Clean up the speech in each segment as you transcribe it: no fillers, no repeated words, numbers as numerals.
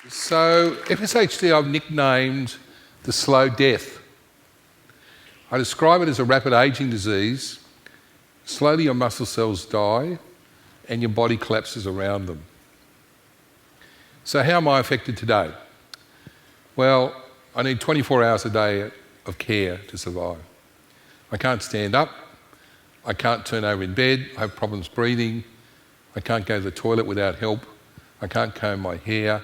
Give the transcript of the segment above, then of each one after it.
So FSHD I've nicknamed the slow death. I describe it as a rapid ageing disease. Slowly your muscle cells die and your body collapses around them. So how am I affected today? Well, I need 24 hours a day of care to survive. I can't stand up, I can't turn over in bed, I have problems breathing, I can't go to the toilet without help, I can't comb my hair,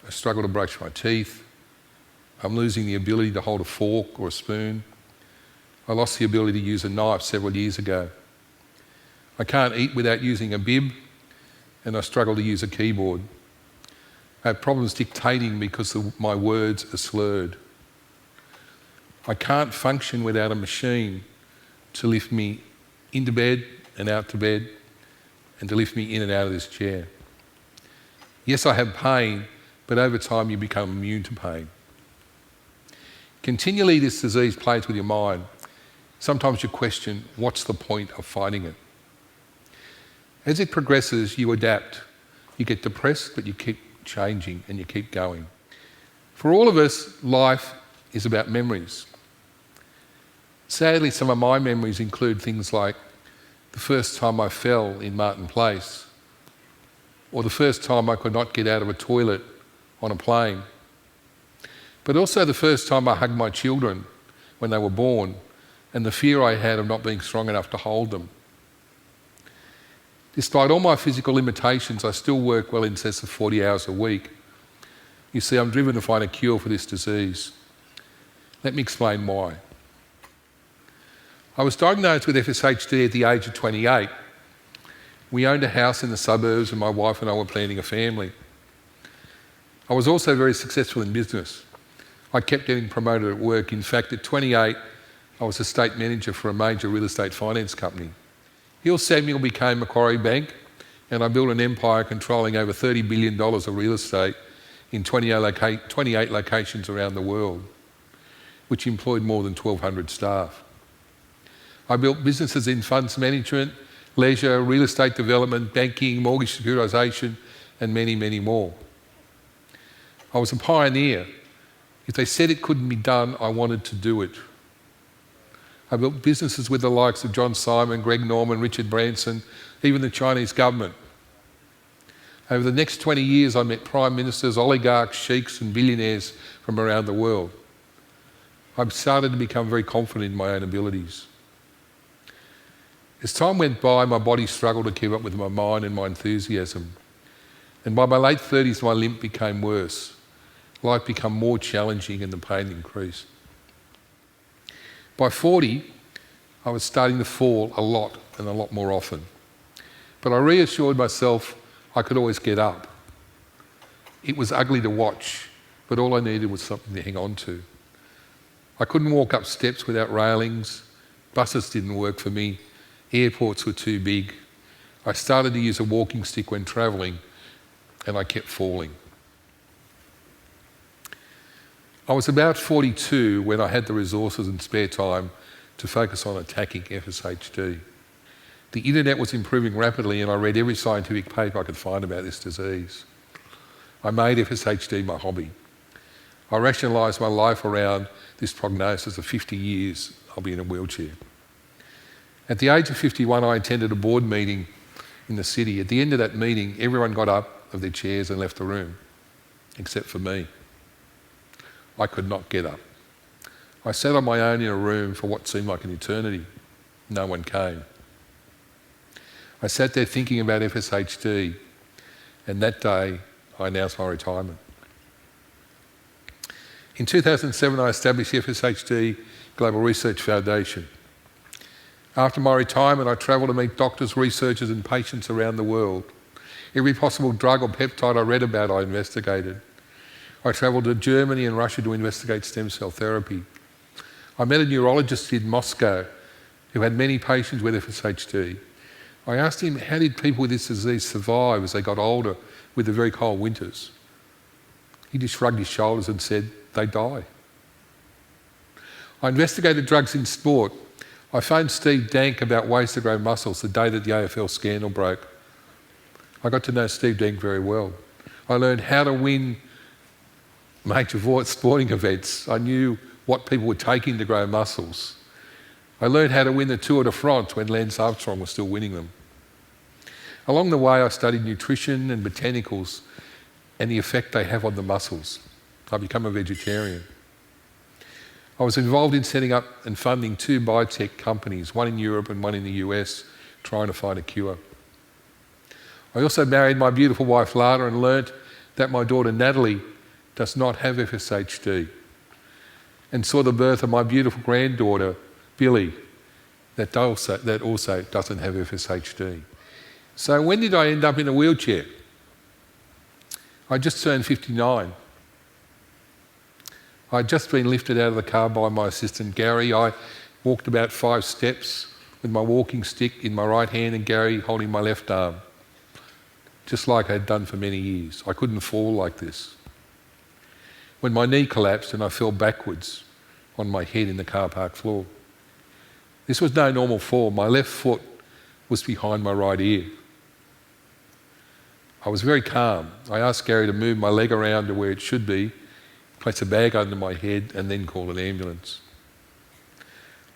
I struggle to brush my teeth, I'm losing the ability to hold a fork or a spoon. I lost the ability to use a knife several years ago. I can't eat without using a bib, and I struggle to use a keyboard. I have problems dictating because my words are slurred. I can't function without a machine to lift me into bed and out to bed and to lift me in and out of this chair. Yes, I have pain, but over time you become immune to pain. Continually this disease plays with your mind. Sometimes you question, what's the point of fighting it? As it progresses, you adapt. You get depressed, but you keep changing and you keep going. For all of us, life is about memories. Sadly, some of my memories include things like the first time I fell in Martin Place, or the first time I could not get out of a toilet on a plane, but also the first time I hugged my children when they were born, and the fear I had of not being strong enough to hold them. Despite all my physical limitations, I still work well in excess of 40 hours a week. You see, I'm driven to find a cure for this disease. Let me explain why. I was diagnosed with FSHD at the age of 28. We owned a house in the suburbs and my wife and I were planning a family. I was also very successful in business. I kept getting promoted at work. In fact, at 28, I was estate manager for a major real estate finance company. Hill Samuel became Macquarie Bank, and I built an empire controlling over $30 billion of real estate in 28 locations around the world, which employed more than 1,200 staff. I built businesses in funds management, leisure, real estate development, banking, mortgage securitization, and many, many more. I was a pioneer. If they said it couldn't be done, I wanted to do it. I built businesses with the likes of John Simon, Greg Norman, Richard Branson, even the Chinese government. Over the next 20 years, I met prime ministers, oligarchs, sheiks and billionaires from around the world. I've started to become very confident in my own abilities. As time went by, my body struggled to keep up with my mind and my enthusiasm. And by my late 30s, my limp became worse. Life became more challenging and the pain increased. By 40, I was starting to fall a lot and a lot more often. But I reassured myself I could always get up. It was ugly to watch, but all I needed was something to hang on to. I couldn't walk up steps without railings. Buses didn't work for me. Airports were too big. I started to use a walking stick when travelling, and I kept falling. I was about 42 when I had the resources and spare time to focus on attacking FSHD. The internet was improving rapidly and I read every scientific paper I could find about this disease. I made FSHD my hobby. I rationalised my life around this prognosis of 50 years I'll be in a wheelchair. At the age of 51, I attended a board meeting in the city. At the end of that meeting, everyone got up of their chairs and left the room, except for me. I could not get up. I sat on my own in a room for what seemed like an eternity. No one came. I sat there thinking about FSHD, and that day I announced my retirement. In 2007, I established the FSHD Global Research Foundation. After my retirement, I travelled to meet doctors, researchers and patients around the world. Every possible drug or peptide I read about, I investigated. I travelled to Germany and Russia to investigate stem cell therapy. I met a neurologist in Moscow who had many patients with FSHD. I asked him, how did people with this disease survive as they got older with the very cold winters? He just shrugged his shoulders and said, they die. I investigated drugs in sport. I phoned Steve Dank about ways to grow muscles the day that the AFL scandal broke. I got to know Steve Dank very well. I learned how to win major sporting events. I knew what people were taking to grow muscles. I learned how to win the Tour de France when Lance Armstrong was still winning them. Along the way, I studied nutrition and botanicals and the effect they have on the muscles. I became a vegetarian. I was involved in setting up and funding 2 biotech companies, one in Europe and one in the US, trying to find a cure. I also married my beautiful wife Lana and learnt that my daughter Natalie does not have FSHD, and saw the birth of my beautiful granddaughter Billy that also doesn't have FSHD. So when did I end up in a wheelchair? I just turned 59. I'd just been lifted out of the car by my assistant Gary. I walked about 5 steps with my walking stick in my right hand and Gary holding my left arm, just like I had done for many years. I couldn't fall like this. When my knee collapsed and I fell backwards on my head in the car park floor. This was no normal fall. My left foot was behind my right ear. I was very calm. I asked Gary to move my leg around to where it should be, place a bag under my head and then call an ambulance.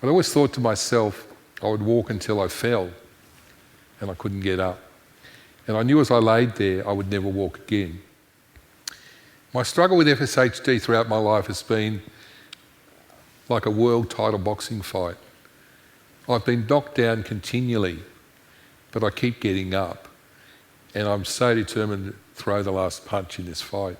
I always thought to myself I would walk until I fell and I couldn't get up. And I knew as I laid there I would never walk again. My struggle with FSHD throughout my life has been like a world title boxing fight. I've been knocked down continually, but I keep getting up. And I'm so determined to throw the last punch in this fight.